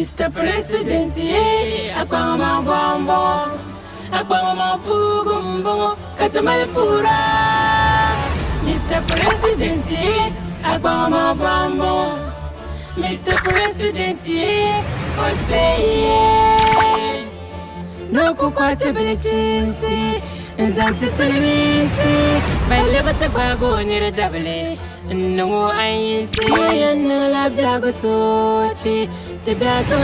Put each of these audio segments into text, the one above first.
Mr. President, Akbama Bombo, Akbama Pugumbo, Katamalpura. Mr. President, Akbama Bombo, Mr. President, Osei, no Kukwatability, and Zantisalimisi, by Libertago near the double. No, I see, and no labdago sochi, the basso,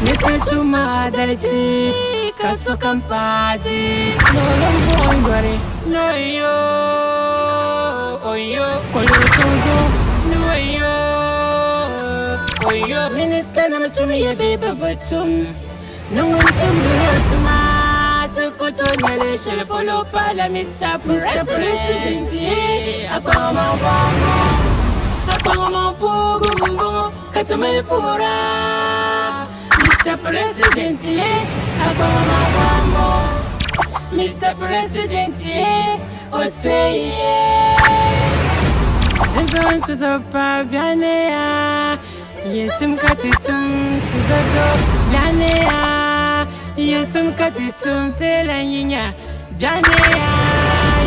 little to my delici, Casso Campati, no long worry, no yo, oh yo, no yo, minister, I'm to me a baby, but no one to me, Cotonelle, shall follow Pala, Mr. President, Apama Pugumbo, Katamalpura. Mr. President, Apama Mr. President, Osei, there's one to the Pabianea, yes, I'm cutting to the Bianea. Yosum katitum telanya Danea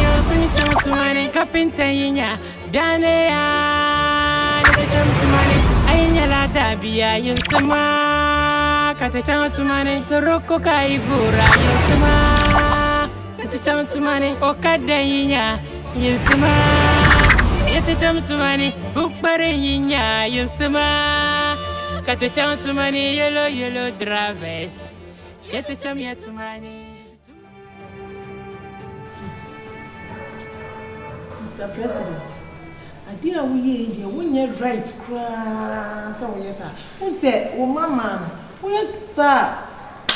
Yosum tumane kapinta yinya Danea Yosum tumane Aynya la tabia Yosuma Katacham tumane Toroko kaivura Yosuma Katacham tumane Okada yinya Yosuma Yatacham tumane Fukbare yinya Yosuma Katacham tumane Yellow drivers. Yet to chum yet to money. Mr. President, I dear we win right cross. Oh, yes, sir. Who said, oh, mamma, yes, sir,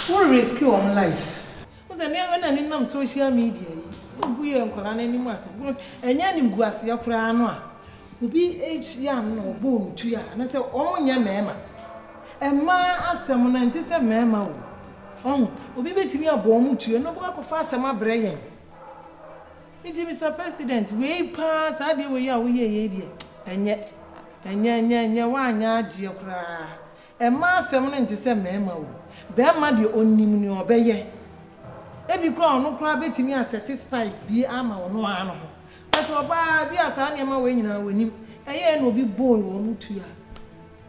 what rescue on life? Was a never and in social media. We are calling any master because a young guas your crown will be H. Yam no boom to ya, and I said, oh, young mamma. And ma as some 97 mamma. Obi betimi abomu tuye no baka kofa asema breyen. Nti Mr. President, we pass ade we ya we ye die. Enye wanya ade kra. E ma asem no nti se mema wo. Be ma de onnim ni obeye. E bi kra ono kra betimi satisfied bi ama ono ano. But oba bi asa ne ma we nyina wanim. Eye na obi boy wo mutua.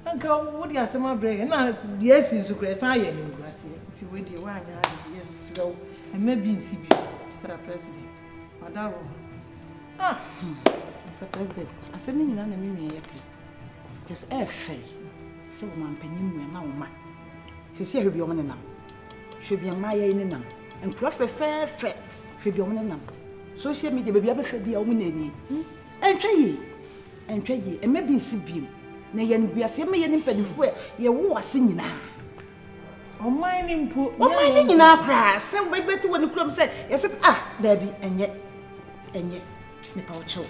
Anka what ya asema breyen na yes is kra sa ye nim guase. We the one yes so and maybe in CB Mr. President. Madam Mr. President, I said me na me just fair. So man penim we na wo she say he be o nam. She be ma ye ni nam. And craft fair she be o nam. Social media baby abefa bia o mu na ni. Entwa yi and maybe in CB na ye ni biase me ye ni mpanifo ye wo wase nyina. O mining po o mining na kra se we beti woni krom se yes there be enye me pa ocho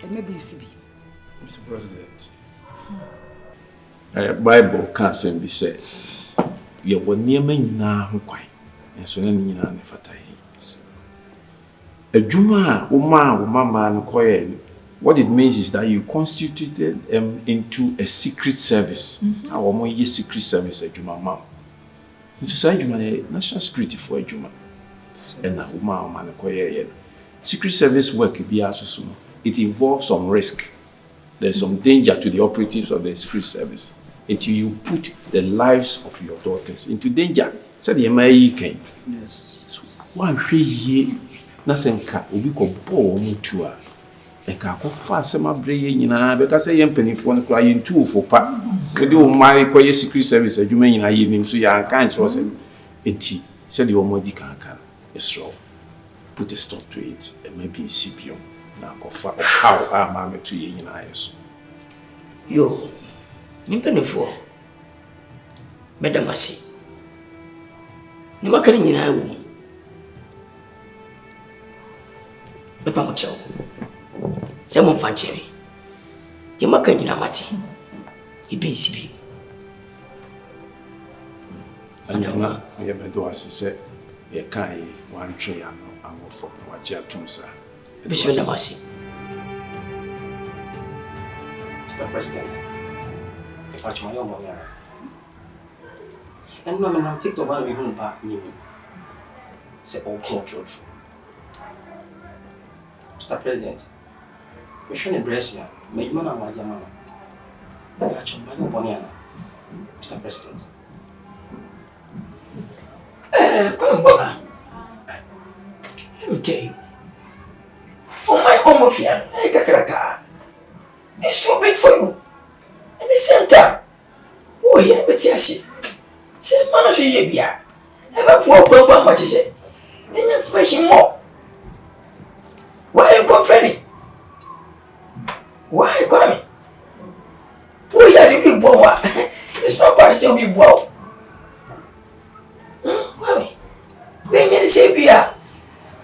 e me be sibi Mr. President Bible can say be say ye woni ma nyina ho kwan enso na nyina ne fata yi adwuma wo mama no koye. What it means is that you constituted them into a secret service. Our more secret service adwuma mam. It's a national security for a Juma. And now, man, secret service work it involves some risk. There's some danger to the operatives of the secret service until you put the lives of your daughters into danger. So the MIE came. Yes. One year, nothing can be called to and can go fast some brain because I am penny for crying too for part. So do my quiet secret service as you may in so you can't was a tea. Said your modi can yes, put a stop to it and maybe in CPO. Now go far how are mamma to ye in eyes. Yo, Nimpany for Madam Massy. You are carrying in I will. The Pamucho. Someone fancy. You are carrying a matty. He be CP. And you know, we have to say, a kai, one tree, and go for what you are two, sir. Bishop Namasi. Mr. President, watch my own And no, I'm take the one we won't back me. Say all culture. Mr. President, we shouldn't embrace you. Make man and my German. Catch your money upon Mr. President. Let me tell you. Oh my homophobe, it's too big for you. At the same time, oh yeah, but yes, say man of you be a poor much say. And you question more. Why you complaining? Why Kwame? Oh yeah, the big boy. It's not part of the big boy. Kwame, when you say be a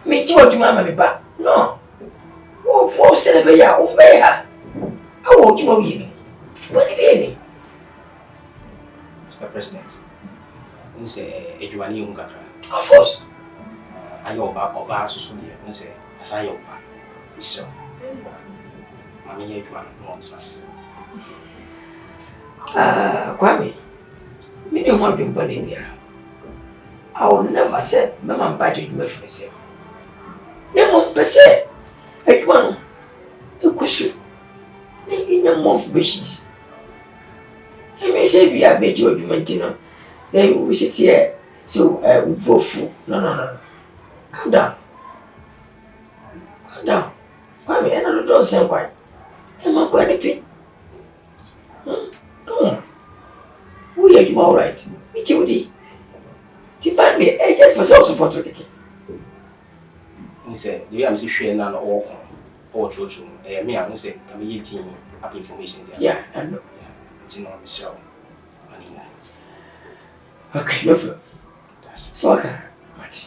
me you what you mama be back. No. Oh, celebrate ya, I want you to be. What are you Mr. President, you say, Edwani Unkaka. Of course. I know about Oba Susudia, you say, as I oba. So, Mammy Edwan wants us. Kwame, me don't want to be born in here. I will never say, Mamma budget me for myself. No one say. Edwan, you kushu. In your mouth wishes. I may say we are better to maintain. Then we sit here, so we both fool. No. Calm down. Why me? I don't say why. I'm not going to pay. Come on. We are you all right? Me too. The band, just for self support. He said, "The way I'm saying now, all church, me, I don't say, can be eating up information there." Yeah, I know. It's not ministerial. Okay, no problem. So, Marty,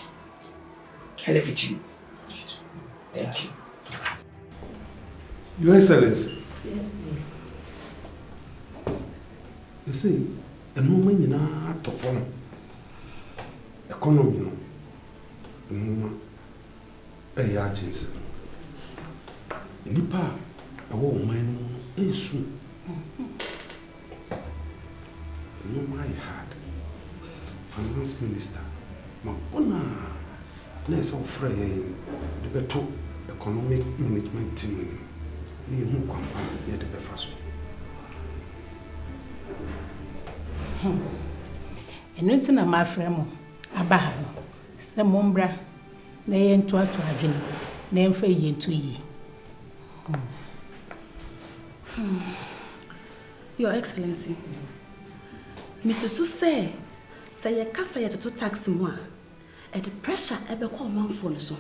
I leave it to you. Thank you. Your Excellency. Yes, please. You see, a moment in our to form economy, no, a agency. Nipa, a woman, a soon. No, my heart. Finance Minister, my honor, let's offer the better economic management team. Me who come here the first one. And nothing of my friend, Abahano, some mombra, nay and to adrenaline, name for ye to ye. Your Excellency, Mr. Susse, say a cassa to tax moi, and the pressure ever call man for so.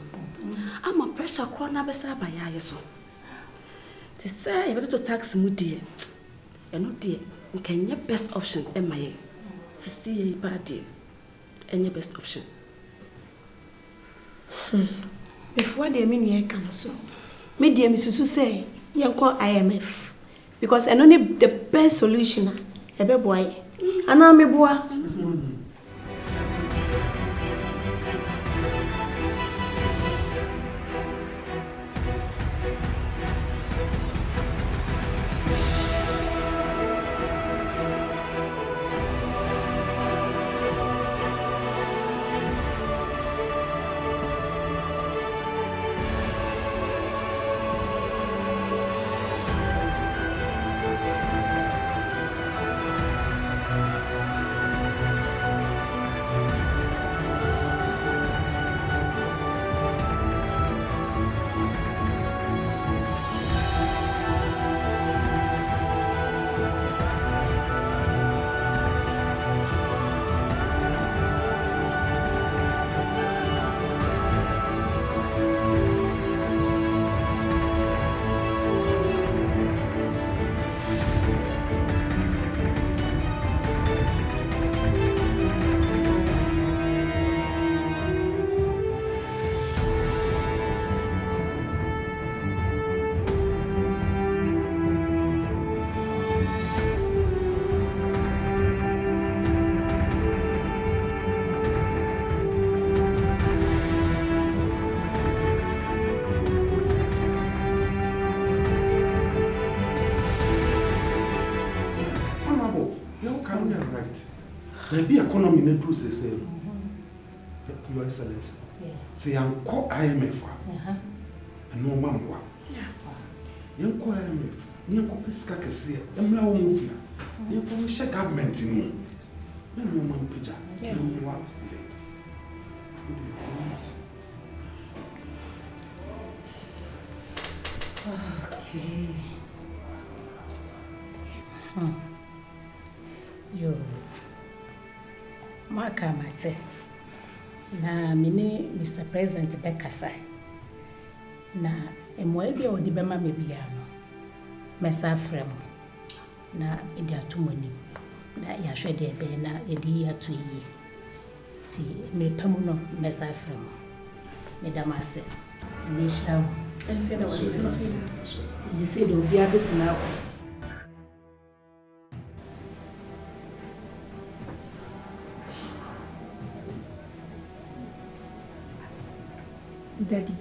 I'm a pressure corner beside by Yaso. To say better to tax mu dear, and not dear, can your best option, Emma? To see a bad dear, and your best option. Before they mean ye come so. Me dear Mrs. say, you call IMF. Because I know the best solution, a baby boy. And I'm a boy. Maybe economy ne do say Your Excellency. Say I'm call IMF. And no mamma. Yes. Young call IMF. Near Copisca Cassia, and now move. Near from the government in no woman picture. No what. Okay. Yo. Maka mate. Na mini Mr. President Bekasa. Na emwebia odi bema mebia no. Mesa frem. Na edi atumoni. Na ya hwede ebe na edi atu yi. Ti me pamu no mesa frem. Me damase. Ni shawo. Ense da wasi. Ji se do bia betina. Daddy,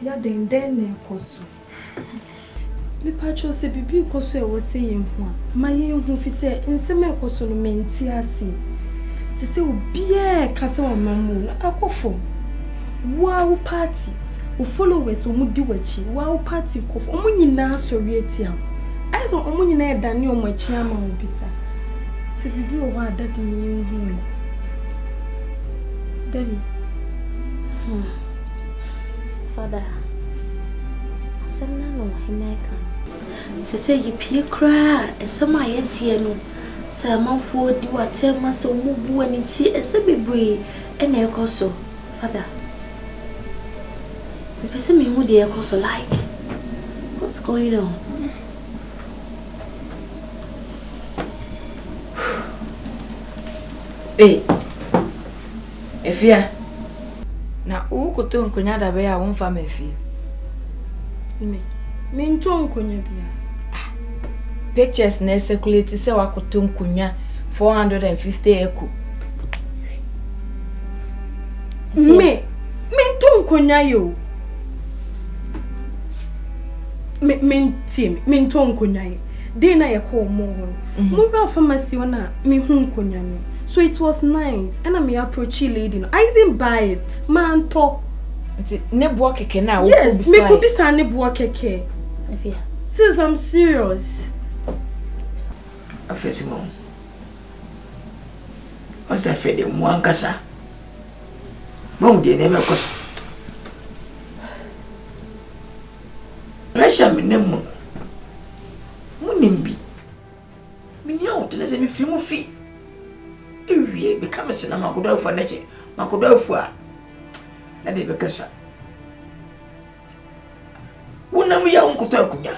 I didn't then cost. Me patcho se bibi koso e wo se yen ho a ma yen hu fi se nsem e koso no menti ase se obi e ka se wo mamu akofo wow party o followers o mudi wachi wow party kofo o munyina asori etia aiso o munyina e dane o machi ama obi sa se bibi o wa daddy me yen hu daddy Father, asem na no himeka. Se say you pie kra, e sama ye tie no. Sa manfo di watema so mu bu ani chi e se bebre e na ekoso. Father. Me pese me hu de ekoso like. What's going on? Hey. Efia. Na ukuto nkonya da be ya wonfa mafie. Me nto nkonya bia. Pictures na circulate se wakoto nkonya 450 echo. Me nto nkonya yo. Me nto nkonya yo. Dey na ye call mo ho. Mo ra pharmacy wana me hu nkonya no. So it was nice. And I approach lady. I didn't buy it. Man to. Ne bo keke na wo yes, me could be sa ne bo keke. Efia. Sis, I'm serious. Afesimo. Osa fede mu ankasa. Mo de ne me koso. Pressure me nemu. Mu nimbi. Me ni o tene se me fi mu fi. Ewie become sina makodo afo nache makodo afo a na de bekasa wonam ya onkoto akunya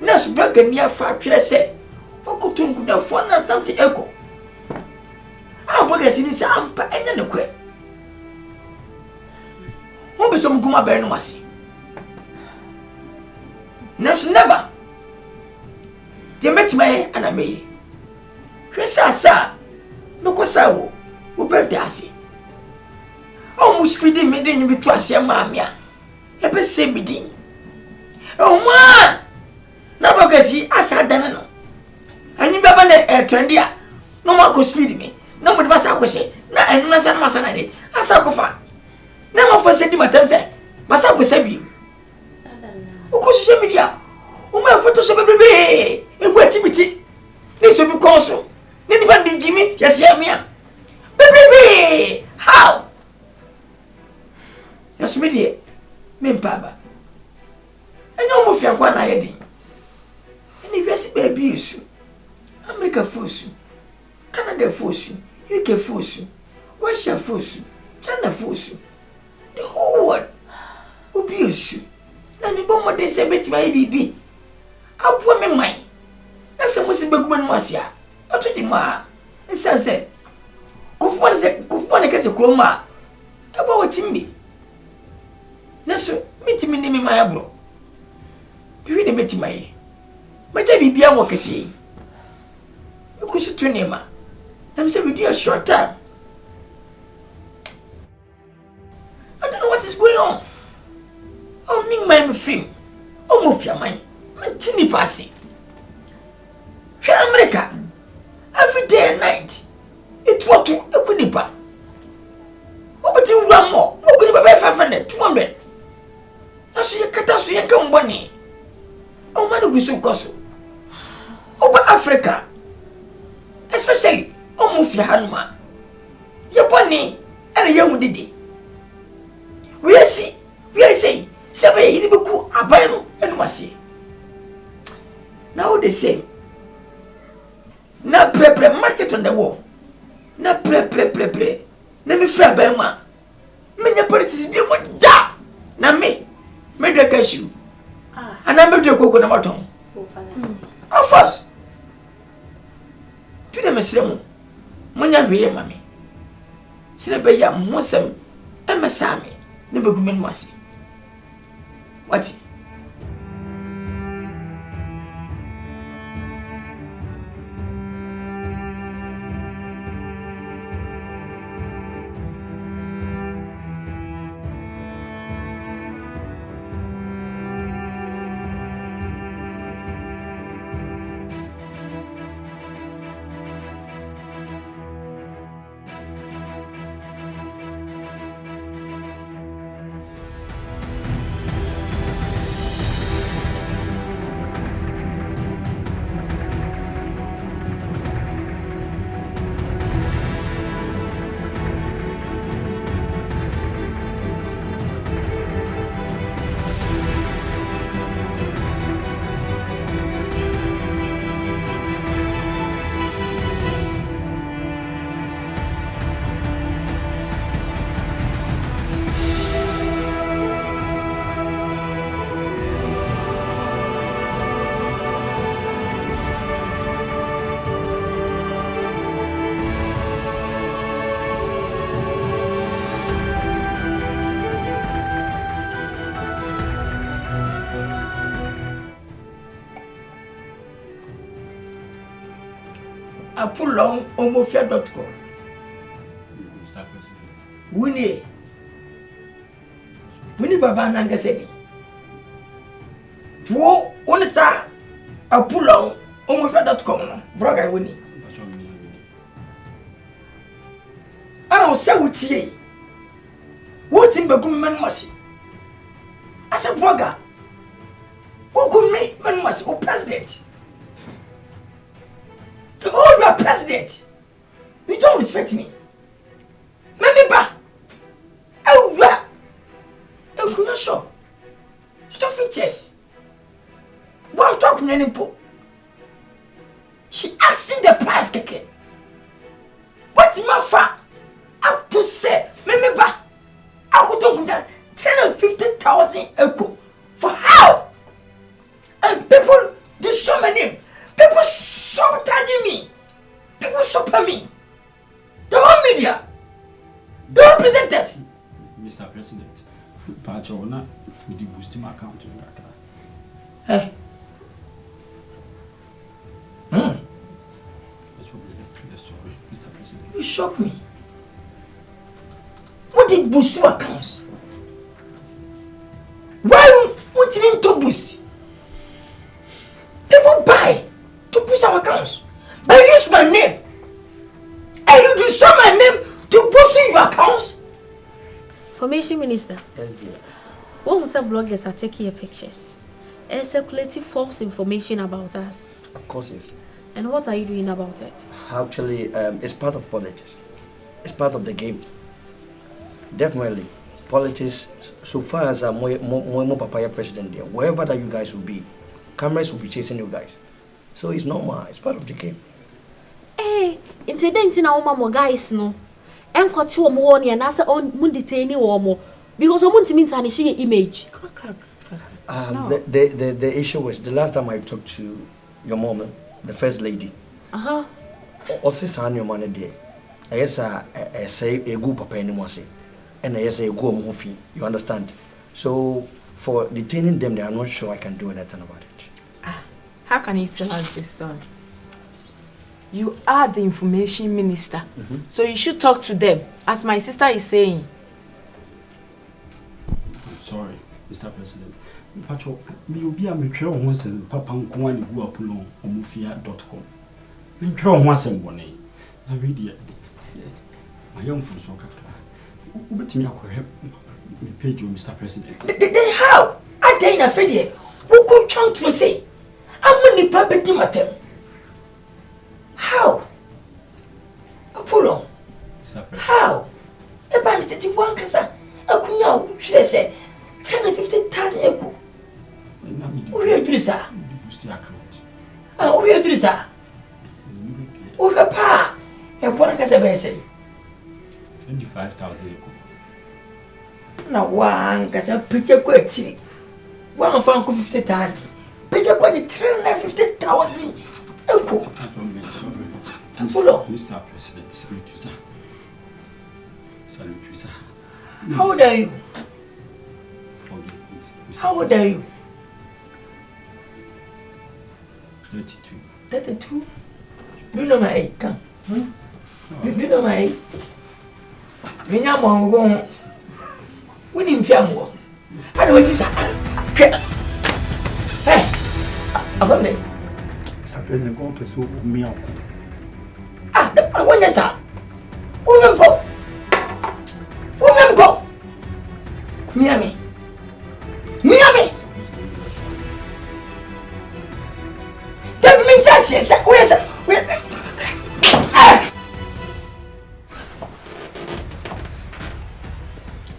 na so braga ni afa twere se okoto nkunya afo na something echo a boga sini sa ampa enya ne kwe mo be so muguma ba no mase na so never de metima ana meye hwesa sa no kosawo wo birthday ase o mu speedy me de nyi bitu ase maamia e be se midin o ma na bogasi asa dana no anyi baba na trendy a no ma ko speedy me no mo de basa akose na enu na san masa na de asa kofa na ma fo se di matam se basa ko sabi o ko social media o ma photoshop bebe e gwa timiti ni so bi konso ni ba di Jimmy yes ya mia baby how yes me die me mpaba enyo mo fia kwa na yedi eni wesi baby isu America fosu Canada fosu UK fosu Russia fosu China fosu the whole world obi isu na ni bo mo de se betima bibi apo me man na se mo se beguma no asia atoji ma esense kufupa ne kese kroma eba watimbi naso mitimi ni mi ma yabro biwi ne betima yi maja bibia mo kese ekusu tunema I'm saying with a short time I don't know what is going on oh me my film oh mo fia man tini pasi America what you could depart. What you run more? What could you buy 500, 200? I see a catastrophe and come money. Oh, man, we so cost. Over Africa, especially Mufia Hanuma. Your bunny and a young diddy. We are saying, 7 years ago, Abano and Masi. Now the same. Na pre market on the wall. Na pre. Let me fry by one. Many politics be one da. Na me the cashew. And I made the coconut bottom. Of course. To them a sermon. Monya we mammy. Sinabaya Mosem and Masami. Never go men mercy. What? I pull on homofia.com. Winnie Baba Nangaseni. Two on the side. I pull on homofia.com. Brother Winnie. I don't say what ye. What in Bagum Mercy? As a brother. Who could make man must or president? Oh, you are president. You don't respect me. Remember, oh, you are. I'm not sure. Stop in chess. One talking any po. She asking the price keke. What's my fa? I put say, remember, I could do that 350,000 echo. For how? And people destroy my name. People sabotaging me. People stopping me. The whole media. The representatives. Mr. President, Pachona, we did boost my account in that. Hey. Sorry, Mr. President. You shocked me. What did boost your accounts? Why won't you mean to boost? People buy to boost our accounts. But you use my name. And you destroy my name to boost your accounts? Information Minister. Yes, dear. What was the bloggers are taking your pictures and circulating false information about us? Of course, yes. And what are you doing about it? Actually, it's part of politics. It's part of the game. Definitely, politics, so far as I'm more papaya president there, wherever that you guys will be, cameras will be chasing you guys. So it's normal, it's part of the game. Eh, incident in our mama guys, no. And got to a morning and answer on Munditani or more because I want to mean tarnishing image. The issue was the last time I talked to your mom, the first lady. Also, son, your money there. I guess I say a good papa anymore, and I say a good movie. You understand? So for detaining them, they are not sure I can do anything about it. How can you tell us this story? You are the information minister, so you should talk to them, as my sister is saying. I'm sorry, Mr. President. Pacho, me will be a mature once and Papa Kwani go up on homofia.com. Me try once and one. I read it. My young friend so but me akọ me page you Mr. President. Then how? I dey na fede. Who go chant to say? I'm only property matter. How? Apollo. How? A band is the one kasa. I could now should I say 150,000 echo. Who you do sir? Ah, who you do sir? Who your pa? A one kasa be say 25,000 echo. Now one kasa picture ko actually. One fan ko 50,000. Picture ko 350,000 echo. Mr. President, salute you, sir. Salute you, sir. How old are you? How old are you? 32. 32? Do you know my age? Come. Do you know my age? When you're going, when you're young, I know what you say. Hey, I'm coming. Mr. President, go pursue me. I want you, sir. Woman go. Woman go. Miami. Miami. That means yes. Where's it?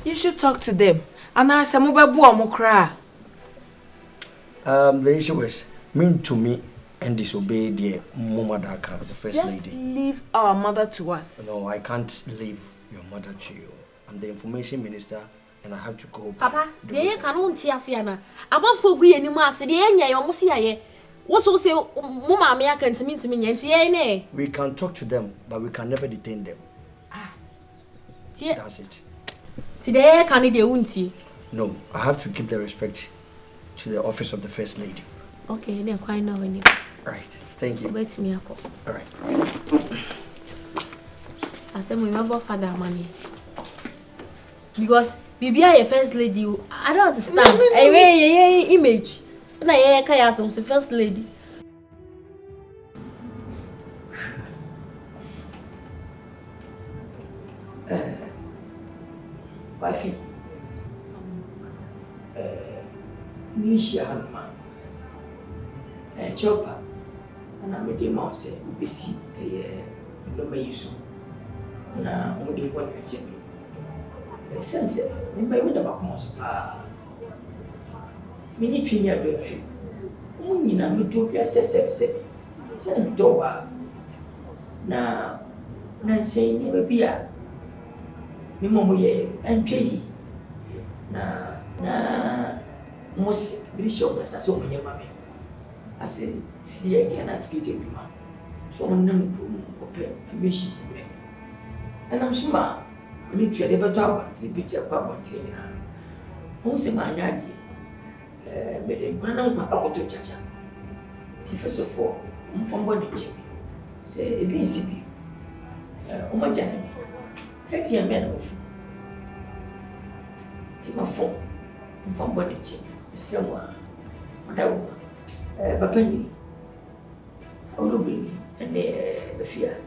You should talk to them. And I say, the issue is mean to me and disobey the mama Daka, the first lady. Just leave our mother to us. No, I can't leave your mother to you. I'm the information minister and I have to go. Papa, they can't tear Siana. I'm not for we anymore. So the end, you almost see. What's also Mama American to me, We can talk to them, but we can never detain them. That's it. Today, can they won't? No, I have to give the respect to the office of the first lady. Okay, they're quite now anyway. Right, thank you. Wait me, all right. I said, remember father money. Because Bibi, your first lady, I don't understand. I wear image. And I hear some first lady. Wifey. Nisha Hanma. Chopper. And I'm a demon say, busy a no may so. Now, only one chippy. A sense, in my window of course. Many junior do. You know, me do your send door. Now, Nancy never be a Mimoye and Pay. Now, most bishop as so many mammy. I say, see again as getting me. So, no of information. And I'm smart. We need to ever talk to the picture about training. Once a man, but the grand to chacha. First of all, from body check. Say a BCB. My janemy. Take your men off. Take my phone from body check. Someone, whatever. Bapenny. Oh, baby, and the fear.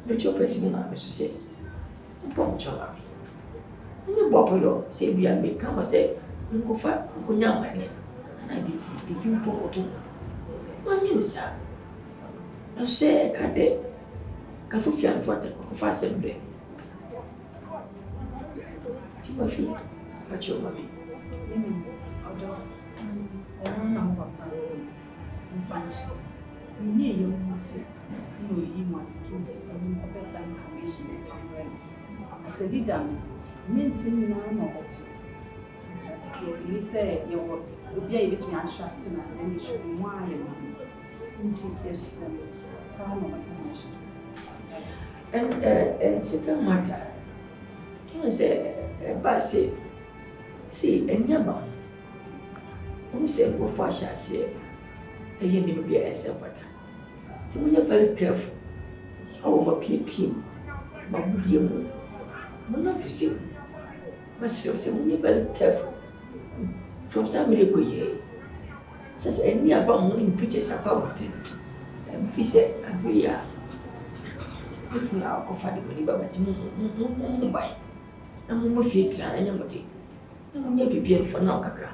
The chopper's in my to say. Pom Cholami. And the Bopolo say, we are make come say. Go far, go young man, and I did you go to my minister. I say, Cade, Cafufian Twatter, for 7 days. Timothy, but your mommy. I don't know what in French. We need you to see. You must give some information. As a leader, means in what. You say you will be able to trust him and then you should be why into this and second matter. You say, Bassy, see, and Yama. Who said, go for shall say, and you never be a servant. So we are very careful. Oh, my Kim, my dear moon. Not for sale. My sister, we are very careful. From some little year, says any about morning pictures about it. And we said, and we are. now coffee the money but buy. I'm more fit than anybody. I'm not prepared for now, Kaka.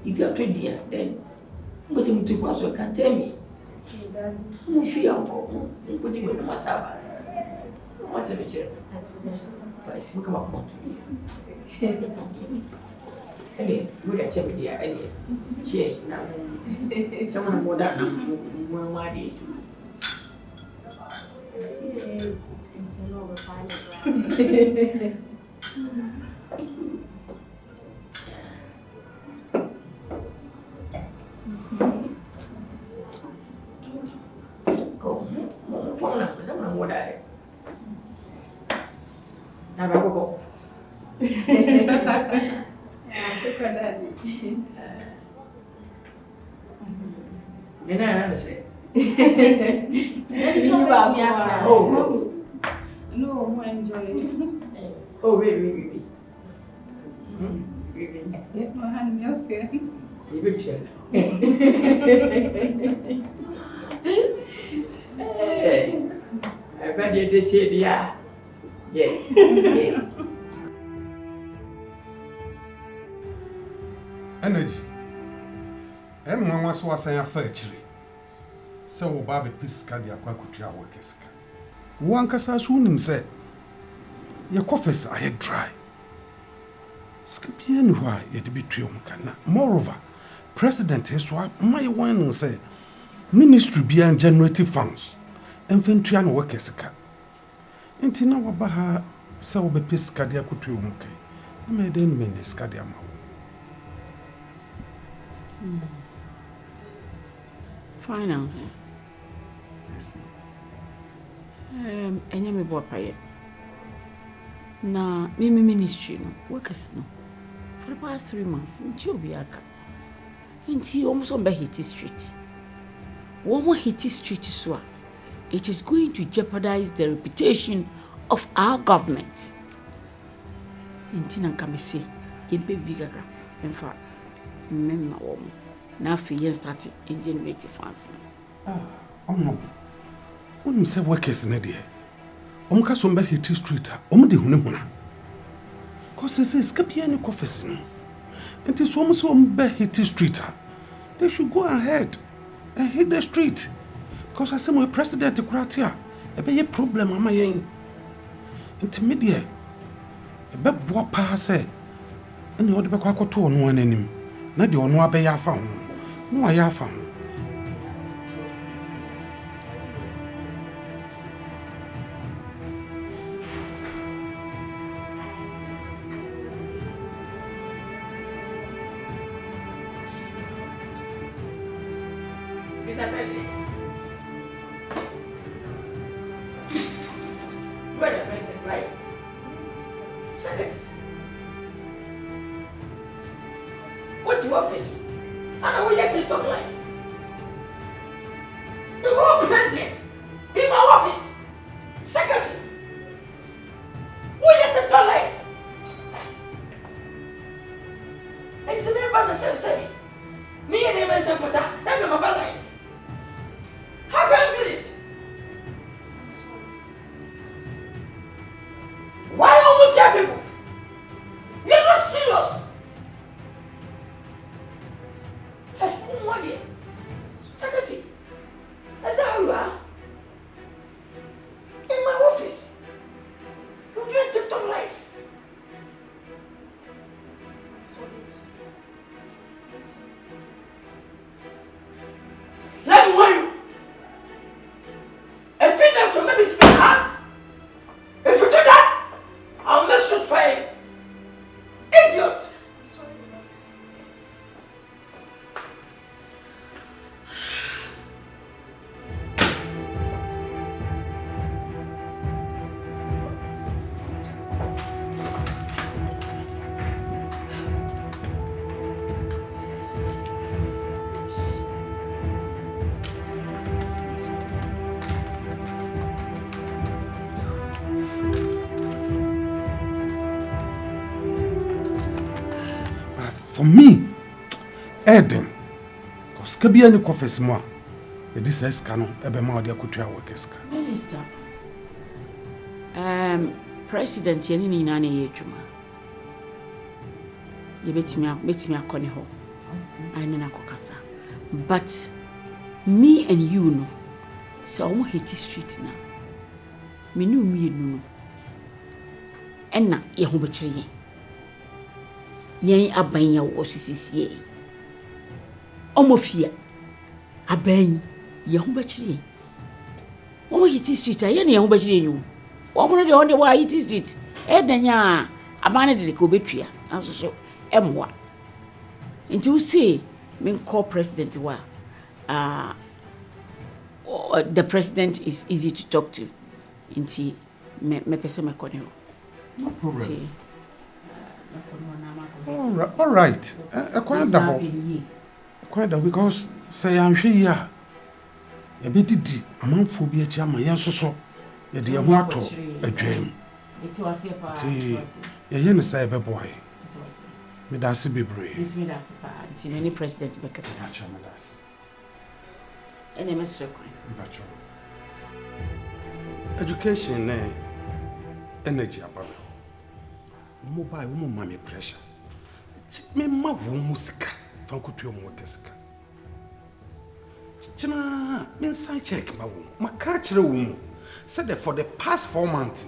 If you are 20, then what's in 2 months, you can tell me. I'm fearful. Putting with my sabbath. What's the matter? Right, come on. Anyway, we got to be here. Cheers now. Someone more than more money. Someone more die. Now, go. Then I understand. Oh, no, I'm enjoying. Oh, really. No, honey, okay. You will tell. I bet you said, yeah. Energy. And one was saying a fair chili. So, Bobby Piscadia Quacutia workers. One cassa soon said, your coffees are dry. Scapian, why it be triumphant. Moreover, President is what my one say ministry beyond generative funds, infantry and workers. Intina wabaha so be Piscadia Cutriumke. You made any ministadia. Finance. Yes. Enye me bo paye. Na me ministry no workers no. For the past 3 months, nti obi aka. Nti omo be hit street. One more hit street so it is going to jeopardize the reputation of our government. Nti na nka me say, empe bigagra. In fact, memma woman. Now for years started in generative funds. Oh no. When say workers in there. Omka sombe hit street, omde hunehuna. Cause say skapia ni coffees no. And this woman so ombe hit street. They should go ahead and hit the street. Cause I say my president kratia, e be ye problem ama yen. Intermediate. E be boa pa say. Ene odi be kwa akoto ono anim. Na de ono abe ya fa ho. No ya fa ho. Mr. President. Brother President, right? Second. What's your office? And I will let you talk life. The whole president in my office. Secretary. Will let you talk life. It's a member of the same city. Me and him and some for that. That's my life. How can you do this? Why are we fair people? You're not serious. Hey, what dear? Secretary, that's how you are. In my office. You're doing TikTok life. Let me warn you. If you don't make me speak up, if you do that, I'll make shoot fire. Idiot. For me, Eden, because Kabia ni confess moi. This is canon, ebe ma odia kutua workers. Minister, President yeni ni na ye adwuma. Ye betimi akone ho. I na kokasa. But me and you know, so omo hiti street na. Me no me no. Enna ye ho bekire yen aban ya wo sisisie. Omo fia aban ye ho bekire. Omo hiti street aye na ye ho bekire nyu. Omo no de on de wa hiti street. Edanya aban de ko betua. Aso emwa. Nti you say me call president wa the president is easy to talk to. Nti me pese me kone ho. No problem. All right. Quite because say I'm here. A bit did a month for be a chama, yes, so. A dear motto, a dream. It was a yen cyber boy. Me that's be brave. Miss me that's any president because I catch us. And a master education, energy about mobile woman, mammy pressure. Me ma music, Fankutu Mokesika. China, inside check my catch the woman said that for the past 4 months,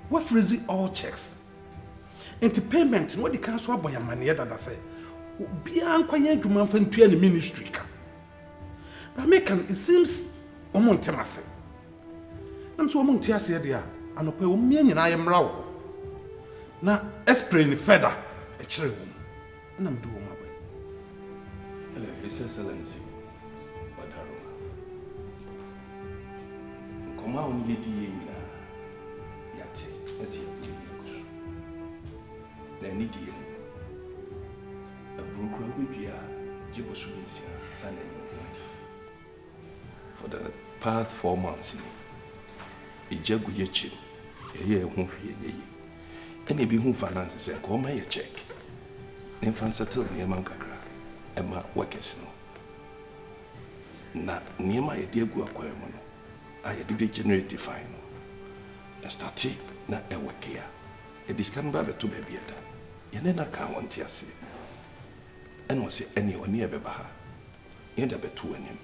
we're freezing all checks. Into payment, what the council by a money that I say, be unquiet to month and 20 ministry. But American, it seems Omontemase. I'm so Montias here, and a pay me and I am raw. Now, esprit feather, a children, and I'm doing my way. His Excellency, come on, Yeti, Yati, as you then need you. A broker will be a Jibosuisia, Sunday. For the past 4 months, a jagu yachin, a year won't hear ye. Any be who finances and call my check. Then fancy till near Mancacra, and my workers no. Na near my dear Guaquamono, I had to generate fine. A starty, not a work here. A discount babble to baby. Yenena can't want to see. And was it any or near Bebaha? Yenda betu and him.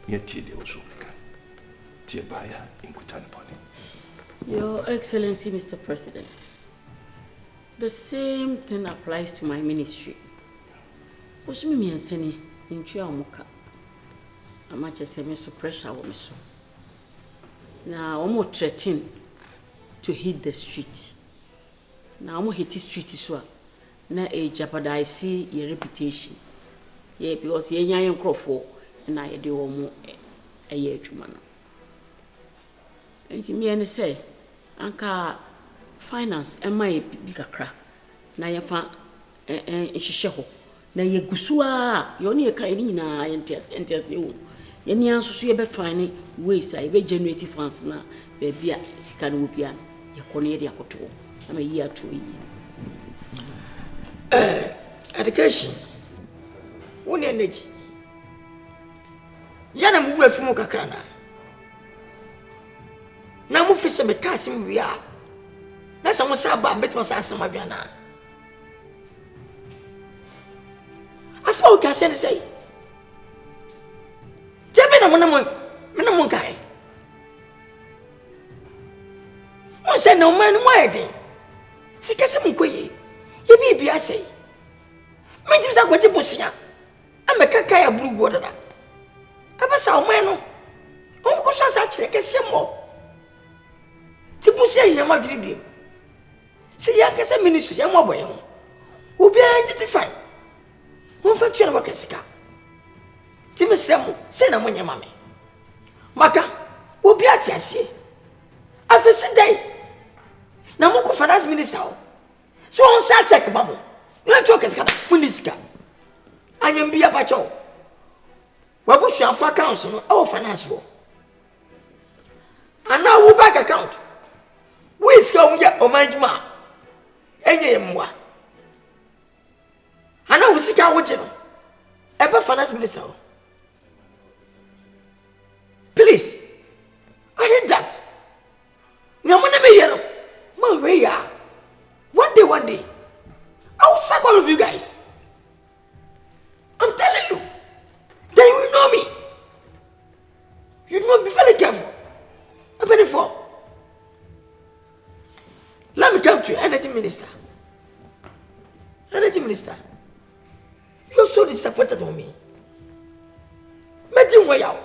Yet tea also become. Tea buyer in Kutanaponi. Your Excellency, Mr. President. The same thing applies to my ministry. What's me and Senny in Chiamuka? I'm much as a miss pressure or miss. Now, I'm more threatening to hit the street. Now, I'm more hit the street as well. Na jeopardize your reputation. Yeah, because you're young crofo, and I do almost a year to man. It's me and say, Anka finance, and my bigger crack. Na ya fa shisheho. Na ye gusua, you only a kainina and test you. Any answer so you be finding ways I be generating funds na, baby, Sikan Wupian, your cornelia coto. I'm a year 2 years. Education. One energy. Yana mwe fumu kakrana. Na mu fi se metasi mu wi a. Na sa mo sa ba beto sa asama biana. Asma o ka se ne sei. Tebe na mo na mo kai. Mo se no man mo ede. Sikase mu koyi. Ye bi asay. Me ntim sa kwache bosia. Amekaka ya buru godana. Aba sa o no. O ko so sa kire kese mo. Ti bosia ye ma dwiri bi. Se ya kese ministry ye mo boye ho. Obi an jiti fine. Mo fa twere wa kesika. Ti me sremo, se na mo nyama me. Maka, obi ati asie. Afese dai. Na mo ko finance minister o. So on sa check babo. Na to kesika na punisika. Anyam bia ba cho. Wa bu sua fa accounts no e finance wo. Ana wo bank account. We ska o ya o manjuma. Enye mwa. Ana wo sika wo je no. E ba finance minister. Please. I need that. Nyamone me yero. one day, I will sack all of you guys. I'm telling you. Then you will know me. You must be very careful. I'm very for. Let me come to you, Energy Minister. Energy Minister. You're so disappointed on me. Imagine where you are.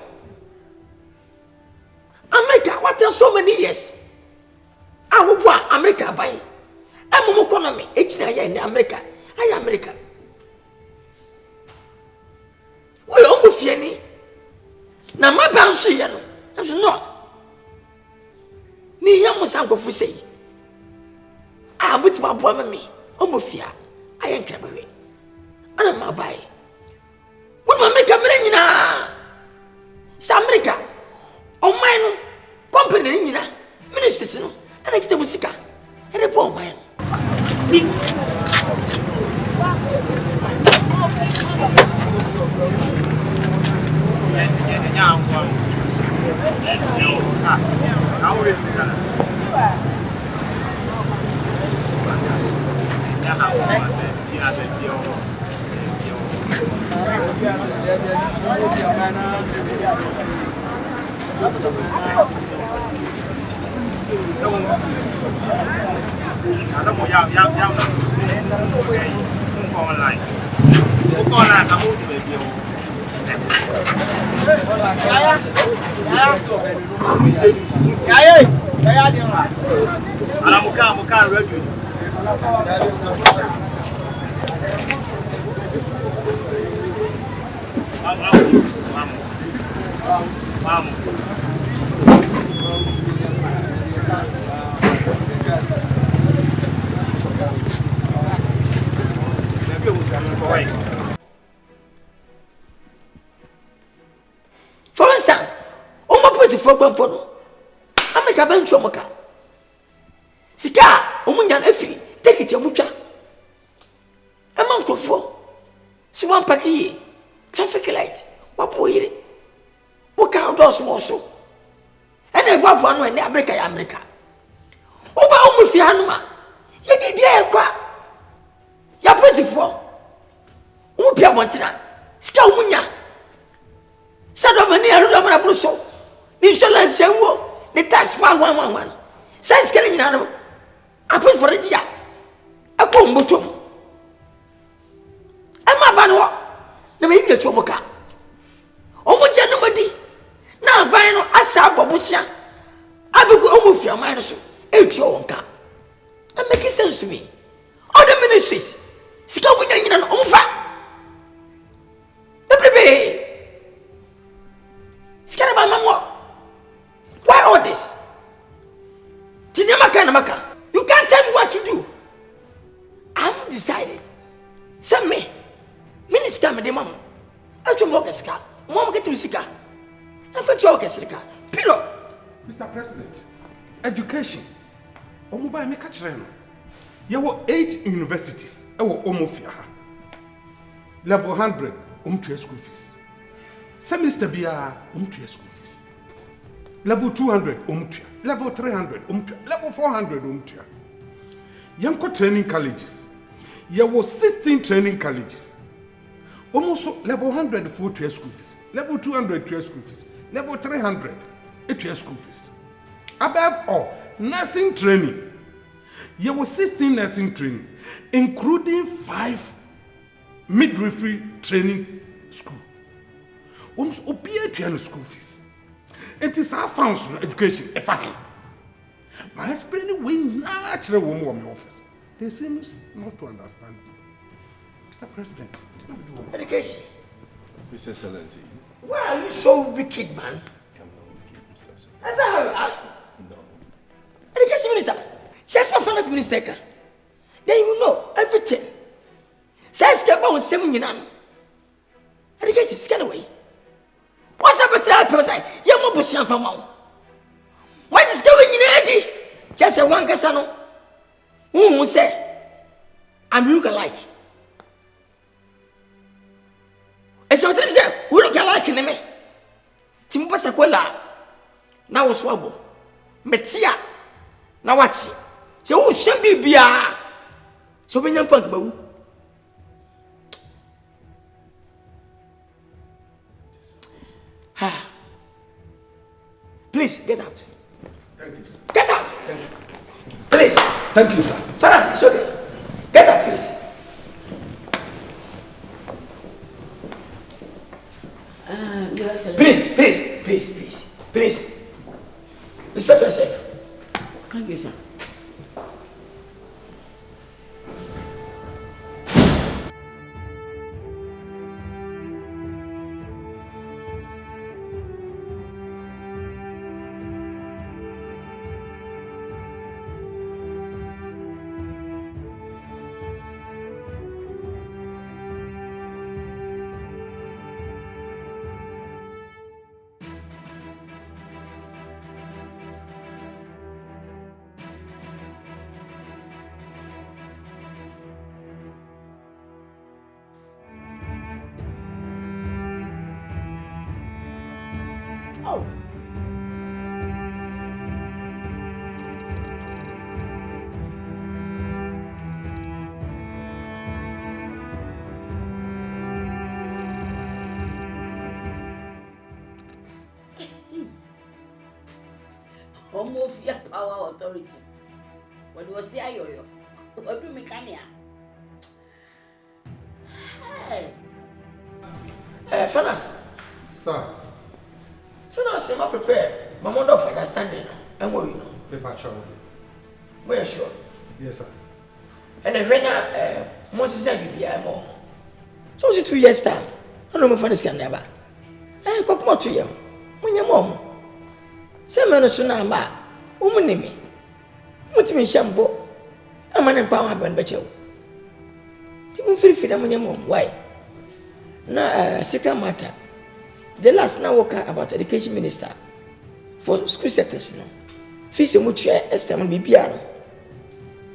America, what else so many years? I will want America buying. I'm a economy. It's not in America. I am America. We almost fear. Now my bounce here. I'm not. Me here must go for say. I'm with my boy me. Almost fear. I ain't crabbing. I'm my buy. What my make a million? Some America. Oh, mine. Company in ministers. And I get the music. And a poor man. For instance, Oma Pussy for Bampono. I make a bench of Moka. Sika, Omunyan Effie, take it your mucha. A monk of 4. Swan Paki, traffic light, what boy? What kind of doors also? And I want one when America. Oba Omufianuma, ye be a qua. Ya Pussy for Upia Montana, Scow Munya. Sadovani Aruna Brusso, Insurance and war, the tax 111. Sense getting in animal. I put for a jar. A comb bottom. And my banwa, the baby of Chomoka. Almost nobody. Now buying a sab babusia. I will go over your minus, H.O.K. And make it sense to me. All the ministries, Scout in an over. Baby. Scared about Mama. Why all this? Maka. You can't tell me what to do. I'm decided. Send me. Minister, me the mama. I don't work a scar. Mama get to sika. I feel to work a sika. Pillow. Mr. President, education. Omuba me catch reno. There were 8 universities. I were almost level 100 to school fees. Semester bia to school fees. Level 200 to. Level 300 to. Level 400 to. Yanko training colleges. There were 16 training colleges. Almost level 100 for 2 school fees. Level 200 to school fees. Level 300 to school fees. Above all, nursing training. There was 16 nursing training, including 5 midwifery training school. Almost obey to school fees. It is our function education. If I my explaining way natural woman office. They seem not to understand me. Mr. President, education. Mr. Excellency. Why are you so wicked, man? I'm not wicked, Mr. Excellency. That's how No. Education minister. Says my finance minister. Then you know everything. Says get about 7 years. Education scan away. What's up with that person? You're more bushing from mom. What is going in Eddie? Just a one casano. Who will say, I'm look alike. And so they say, we look alike in me. Timbasaquella. Now swabble. Metia. Now what's it? So who should be beer? So when you punk about please get out. Thank you, sir. Get out. Thank you. Please. Thank you, sir. Faras, it's okay. Get out, please. Your Excellency. Please. Respect yourself. Thank you, sir. Oh. Homofia power authority. What was the yo? What do me can ya? Hey. Fanas. Sir. So now say prepare. My mother of understanding. And what you know? Paper travel. We are sure. Yes, sir. And then when once said you be more. So it's 2 years time. I don't know if I can never. Come out to you. When your mom. Say man so na ma. Umuni me. Mutimi shambo. Ama na power happen becho. Ti mu free freedom when your mom. Why? Na secret matter. The last now work about education minister for school sectors no. Fees much estimate bibiano.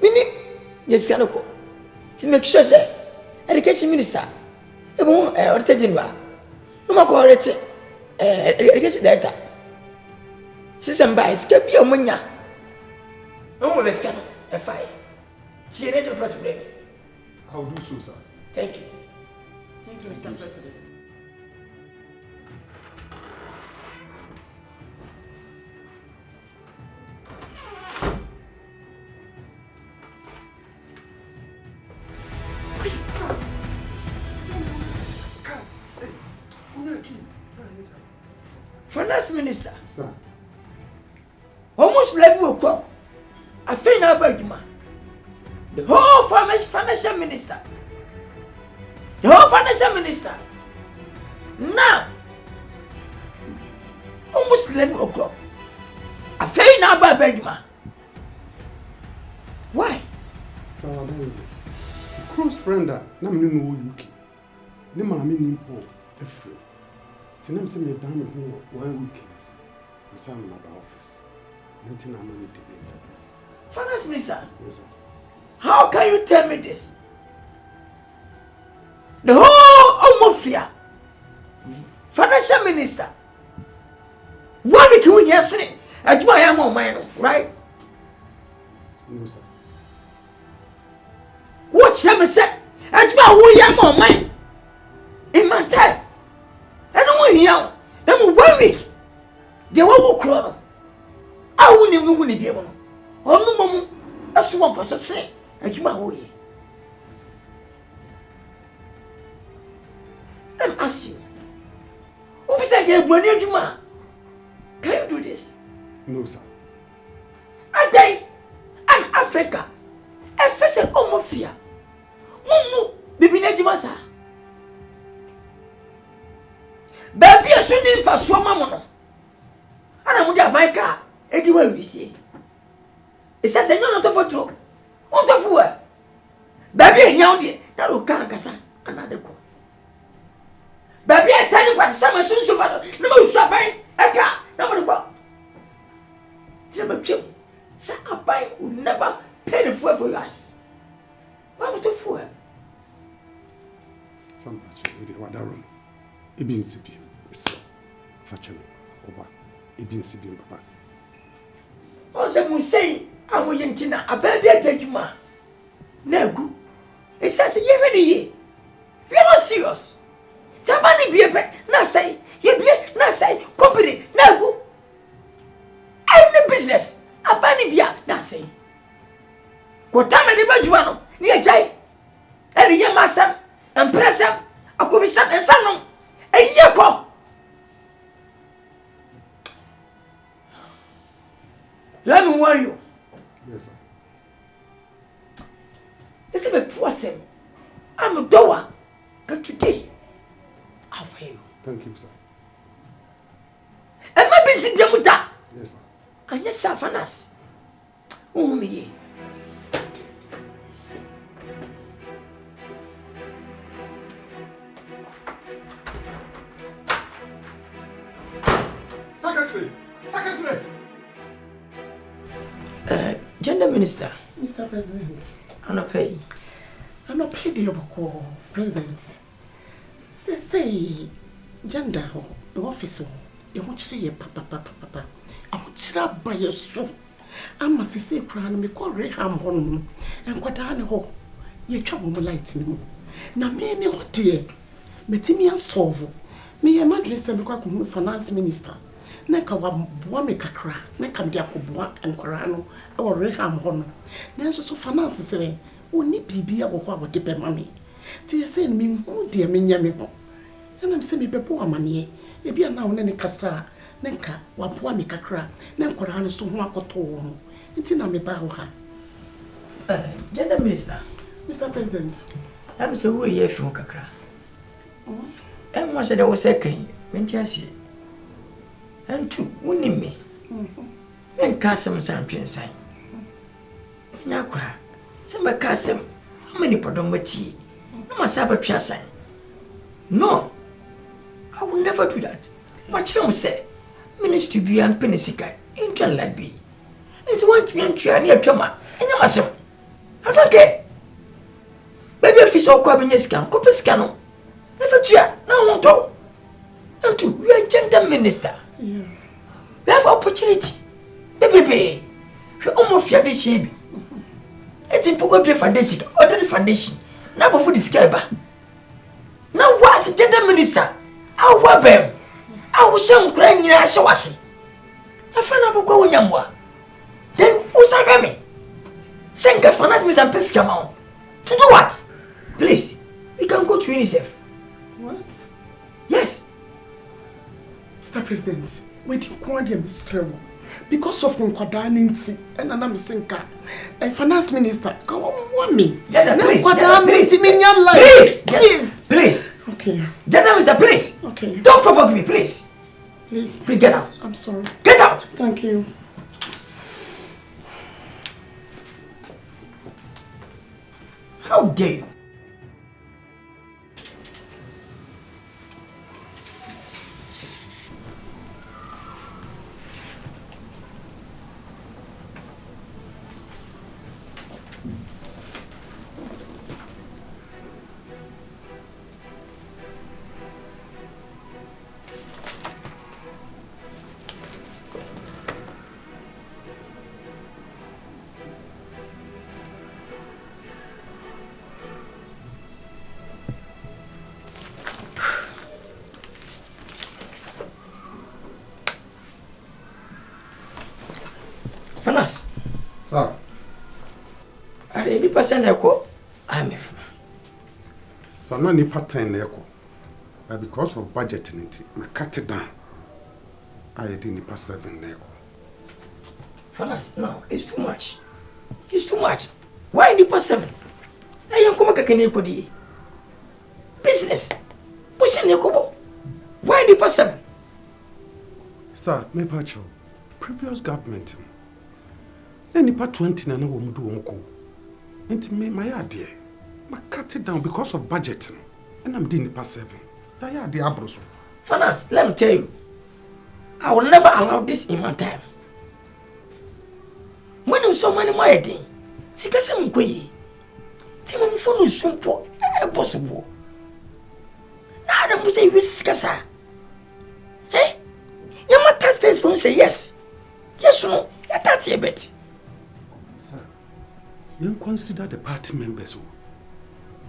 Mini yes kanoko. To make sure say education minister e bon auditor general no ma ko rete education director system by escape your munya no mo beska no e fire ti ere to problem. I'll do so, sir. Thank you. Thank you, Mr. President. Finance minister. Sir. Almost level o'clock. I think now about you, man. The whole financial minister. The whole financial minister. Now. Almost 11 o'clock. I think now about Bergman. Why? Sir, I don't know. Close friend that na me no UK. Ne ma me nimpo efre. Tinam se me dan me ho 1 week. I say I'm about office. Nothing am me delay. Finance minister. Yes, sir. How can you tell me this? The whole mafia. Financial minister. 1 week when yesterday. I do I am on mine, right? No, sir. What some say? I do I am on mine. In my time. I don't want you. Then 1 week. They were crying. I won't even be able. Oh no, mom. That's one for say. I do my way. Let me ask you. Officer, get brand new man. Can you do this? No, sir. A day and Africa, especially Omofia. Mumu, bibi na jima sa. Baby a swing for swama mono. Ana muja vaika, eti wa wisi. Esa senyo no to fotro. On to fuwa. Baby a nyaude, na lo kan kasa anade ko. Baby a tani kwa sama sunsu fa. No mo swapan, eka, na mo ko. I will never pay the fuel for us. Why would you fuel? Some patch with the Wadarum. Ibin Sibi, Mr. Fachan, Oba, Ibin Sibi, Papa. What's the moon saying? I will yin a baby a peggy man. No good. It says, "You're ready. We are not serious. Jamani be a na say, ye be na say, company, na go. I'm the business. A bani be na say. What time the bajuano, near Jay, and the Yamasam, and Pressam, a Kubisam and Sanum, a year. Let me warn you. Yes, sir. This is a person. I'm a doer. But today, I'll fail you. Thank you, sir. And my business, Yamuta. Yes, sir. And yes, sir, Fanas. Oh, me. Secretary! Secretary! Gender Minister. Mr. President. I'm not paying. I'm not paid the President. Say, gender, the office, you want to say, papa. I want to buy your soup. I must say, crown me call Reham on and what I know. You trouble me lighting. Now, me, what dear? Metimian solve. Me, a madress and become finance minister. Neka wa me kakra, neka mde akobua enkorano or Reham hono. Nanso so finance say, oni bibia wo kwa wode be mame. Ti say me hu de me nya me ho. Na me say me bebo amane. E bia na wo ne kasa, neka wa boa me kakra, na enkorano so ho akoto wo. Nti na me ba ho ha. Gender Minister. Mr. President. I'm say wo ye fi ho kakra. Em mo say de wo second, mentiasi. And two, winning me. And Cassam Sampin sign. Nakra, some Cassam, how many podomati? No, my Sabbath sign. No, I will never do that. What some say, ministry be and penisica, intel like be. It's one to be and near Toma, and you must. I don't care. Baby, if it's all quabbing your scan, copy scano. Never try, no one talk. And two, we are gender minister. Yeah. We have opportunity. Baby, we almost fear this baby. It's in Poco Foundation, order the foundation. Now before the scriber. Now what's the gender minister? I'll wab him. I was some crying in a sawasi. I found out go in Yamwa. Then who's that me? Send a finance Miss and Pescamon. To do what? Please, we can go to UNICEF. What? Yes. Mr. President, we didn't want them miserable because of Nkwadanti and another Sinka. A finance minister, come on, me. Please. Okay. Gentlemen, Mr. Please. Okay. Don't provoke me, please. Please get out. I'm sorry. Get out. Thank you. How dare you? Fanas. Sir. Are you person echo? I'm a fan. So no nipa 10 echo. But because of budget I cut it down. I did nipa 7 echo. Fanas, no, it's too much. It's too much. Why nipa 7? I am come kakene kodi. Business. What's in your why nipa 7? Sir, me pacho. Previous government. Nipa 20 na wo mdu omko. Enti me my idea. I cut it down because of budget. And I'm doing nipa 7. Yeah, the abroso. Fanas, let me tell you. I will never allow this in my time. When I'm so many more thing, sikasem kwe. Ti mo fo no sumpo e possible. Na Adam mo say we sikasa. You my taxpayers from say yes. Yes or no? You touch a bit. Sir, you consider the party members.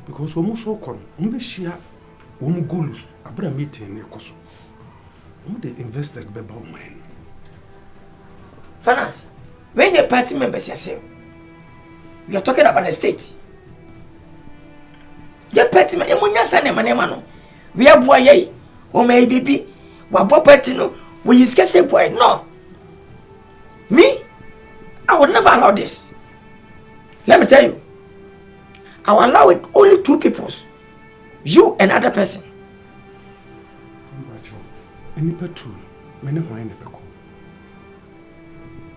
Because we must work on share goals. Abra meeting koso. The investors be about mine. Finance. When your party members yourself, we are talking about the state. Your party member, we are boy, or maybe, what party no, we is get boy. No. Me, I would never allow this. Let me tell you, I will allow it only 2 people, you and other person. Any petrol, many wine the peco.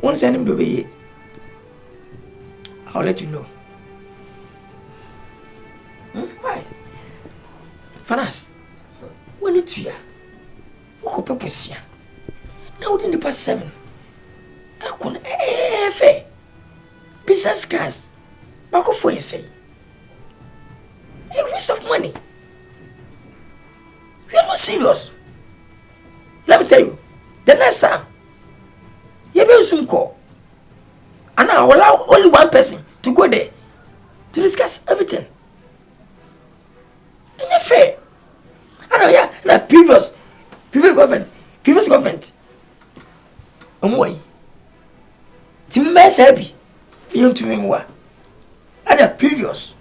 Won't send him to be. I'll let you know. Why? Fanas, sir. When it's here, who could purpose here? Now within the past 7. I couldn't fair. Business class. Back off for you say. A waste of money. We are not serious. Let me tell you, the next time, you will soon call. And I will allow only one person to go there to discuss everything. And you're fair. I know, yeah, and the previous government. Why? To mess happy. You to me more. And the previous.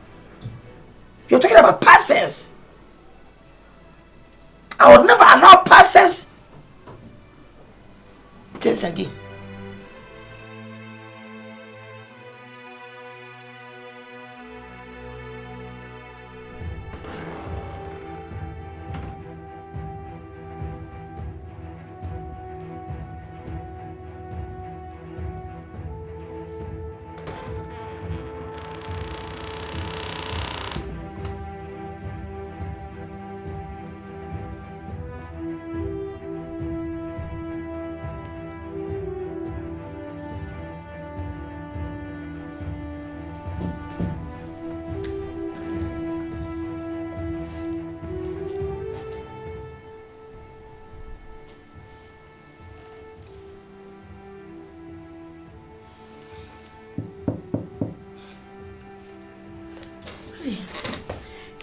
You're talking about past tense. I would never allow past tense. Tense again.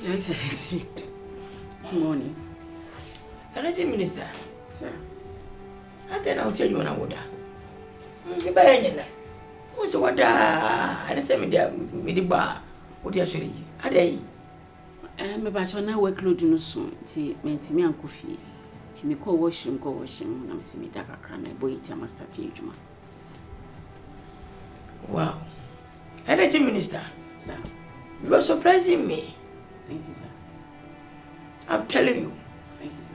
Your Excellency. Good morning. Energy Minister. Sir. And then I'll tell you when I would. You buy any. What's the water? And I say, me the bar. What you say? Are they? Me bacho na workload no so. Ti me anko fie. Ti me call washroom. Na me se me da kakra na boy ti am start adwuma. Wow. Energy Minister. Sir. You are surprising me. Thank you, sir. I'm telling you. Thank you, sir.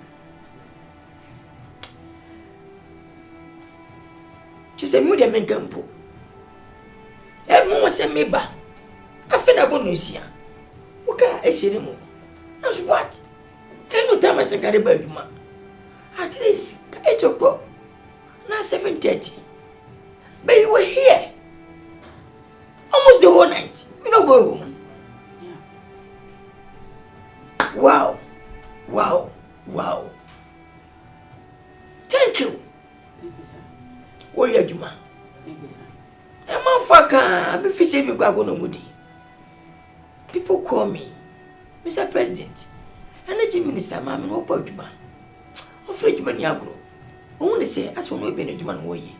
She said, "Mude mengampo." Everyone was saying me ba. I feel a bonus here. Okay, I see them. That's what. Every time I say carry baby man. At least 8 o'clock. Now 7:30. But you were here. Almost the whole night. We don't go home. Wow. Thank you. Thank you, sir. What are you doing? Thank you, sir. I'm a fucker. If you say you go no mudi. People call me Mr. President. Energy Minister, ma'am, no point to man. Afraid you many agro. I want to say, as one way been a man way.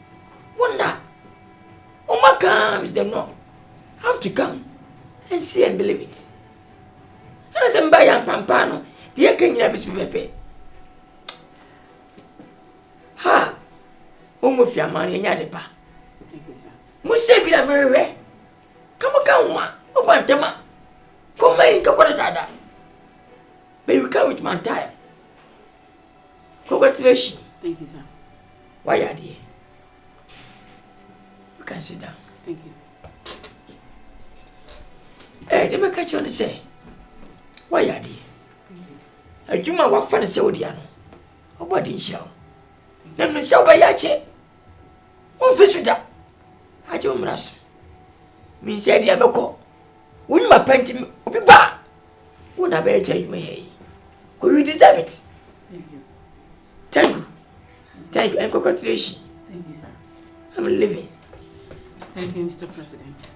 Wonder. Oh, my comes them no. Have to come and see and believe it. And I say, by young Pampano, the air can never be pepe. Ha! Almost your money in Yadepa. Thank you, sir. Must be a merry. Come on, oh, Bantama. Come in, Coconada. But you come with my time. Congratulations. Thank you, sir. Why are you? You can sit down. Thank you. Eh, they may catch you on the say. Why are you? A Juma was funny, so Diano. A body shell. Let me sell by Yache. One fish with that. I don't know. Me said, Yamoko. Wouldn't my painting be bad? Wouldn't I better tell you, may could you deserve it? Thank you. Thank you, and congratulations. Thank you, sir. I'm living. Thank you, Mr. President.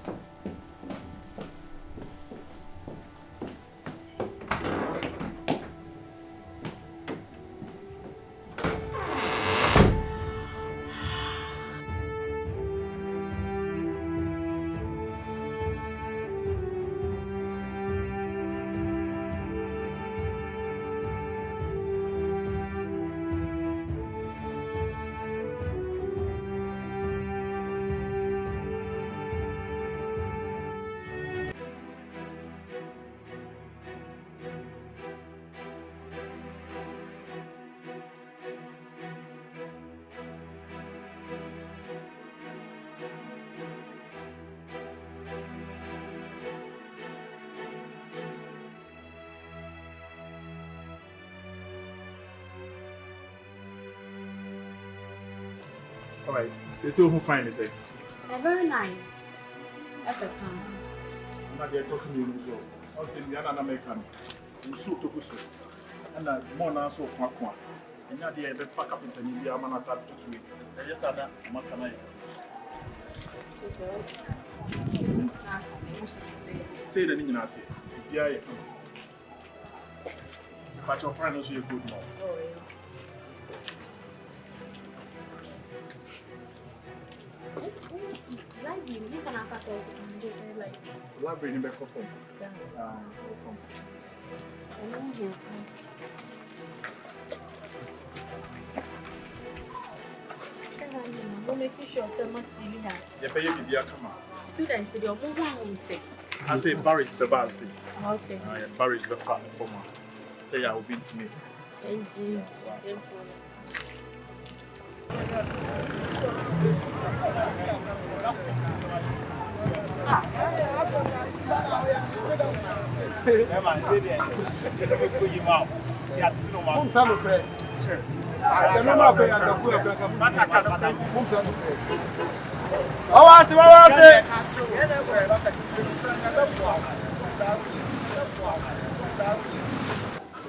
right. They still who fine is it? Very nice. That's a plan. I'm not there talking you so. I'll say the other American. You suit to pursue. And more now so Quaqua. And now they have pack up into India, man, as I do to it. Yes, I know. What can I say? The Ninati. Yeah, but your friend is a good man. Library in the back of phone. We're making sure someone see you now. You pay your come out. Students, you're moving. I say Barry's the bar. Okay. Barry's the former. Say I will be to me. Thank you.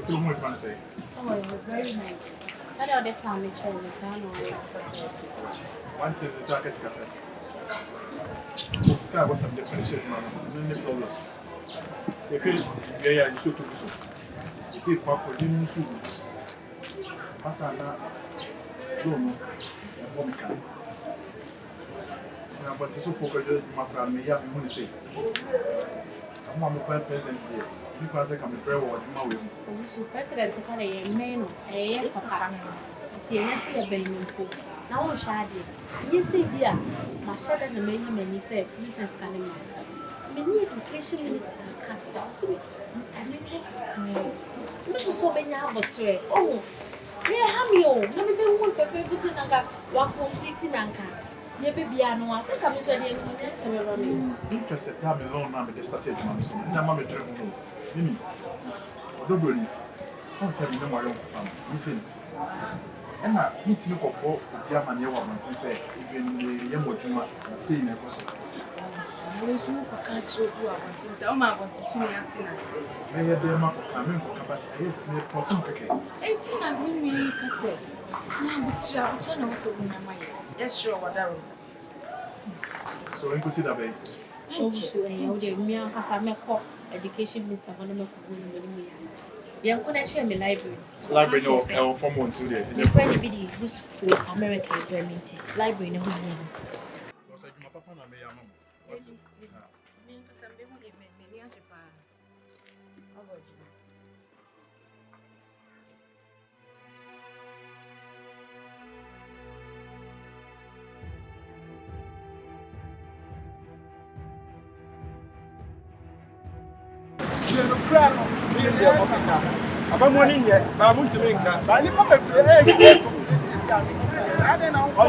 So much fun to say. Oh, very nice. Sorry, I didn't plan it. Once in the circus cassette. So Sky was some differentiate man, no problem. Say, yeah, you should do so. You pop with you, should. Passana, Zoom, and Bomica. But the so focused, my plan may have been say. I'm one of the president here. You can say, I'm a prayer or my way. So, President, a man, a papa. See, I see a benign pool. Now, I'm shy. You see, beer, my shadow and the many say, you can scan him. Many education minister can see. I make it. To make so many hours. Oh, yeah, have you? Let me be one for visit and got one completing anchor. Your baby, I know, I said, I'm so interested. Time alone, I'm a started man. And I'm a dream. Mimi, Dobry. I'm saying, no more young family. Listen. And I need to look up all the Yamania woman to say, even the Yamojuma, saying a person. I was going to catch you up since I'm going to see me at dinner. I had the map of Cameron, but yes, me portion cake. 18 and bring me cassette. Now, which channel was in my mind. Yes, sure, whatever. So, I consider baby. Oh, so I call education minister. Young connection in the library. Library no from one to the friend video who's for America implementing library no home. My papa na me yamam. What's it? Me nkasa me hu me age pa. Oboji. You cry. I'm morning yet, but I want to make that. I live up a I don't know what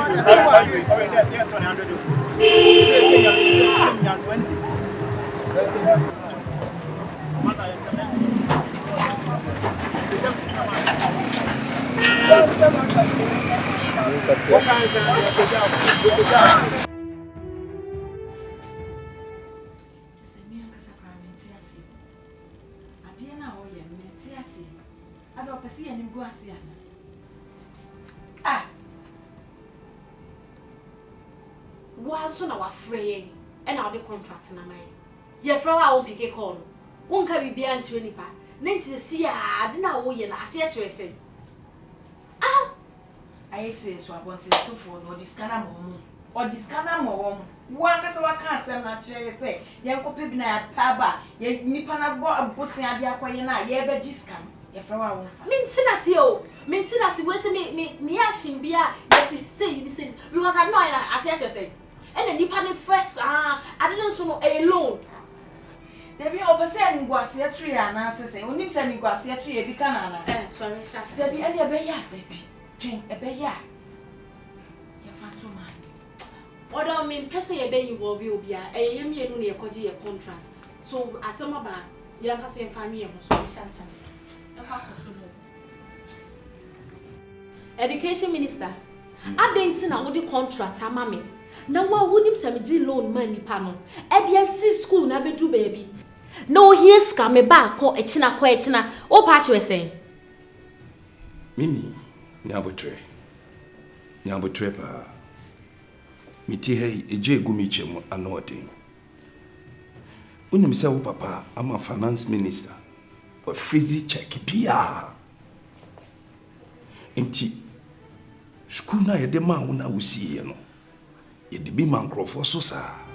Once on our frame, and I'll be contracting my mind. Your flower won't pick a corn. Won't carry behind to any part. Nancy, see, I didn't know what I see you say. Ah, I say, so I want to so for no discana mom or discana mom. One as I can't say, not say, Yanko Pibna, Paba, ye Nipana bought a pussy and the aquayana, ye begiscam. Your flower won't Mintinas, yo, Mintinas, me ashing beer, yes, say you listen, because I know I see you say. And then you panic first, I didn't know alone. There be over saying Guasia tree and answer, only sending Guasia tree a bicana. Sorry, there be any beya, there be drink a beya. Your phantom man. What I mean, Pessy a bay involve you be a young near Koji contract. So, as some about Yanka same family and so Education Minister. Adentin na wodi contract ama me. Na wa wonim se me gi loan man nipa no. E de si school na bedu baby. No here scam me ba ko echina. O pa che we sen. Mimi, nyabotre pa. Miti hei eje gumi chemo anotin. Unim se wo papa ama finance minister. Or freezy check pia. Enti school na yede ma wona wusie no. Yede bi man krofo so sa.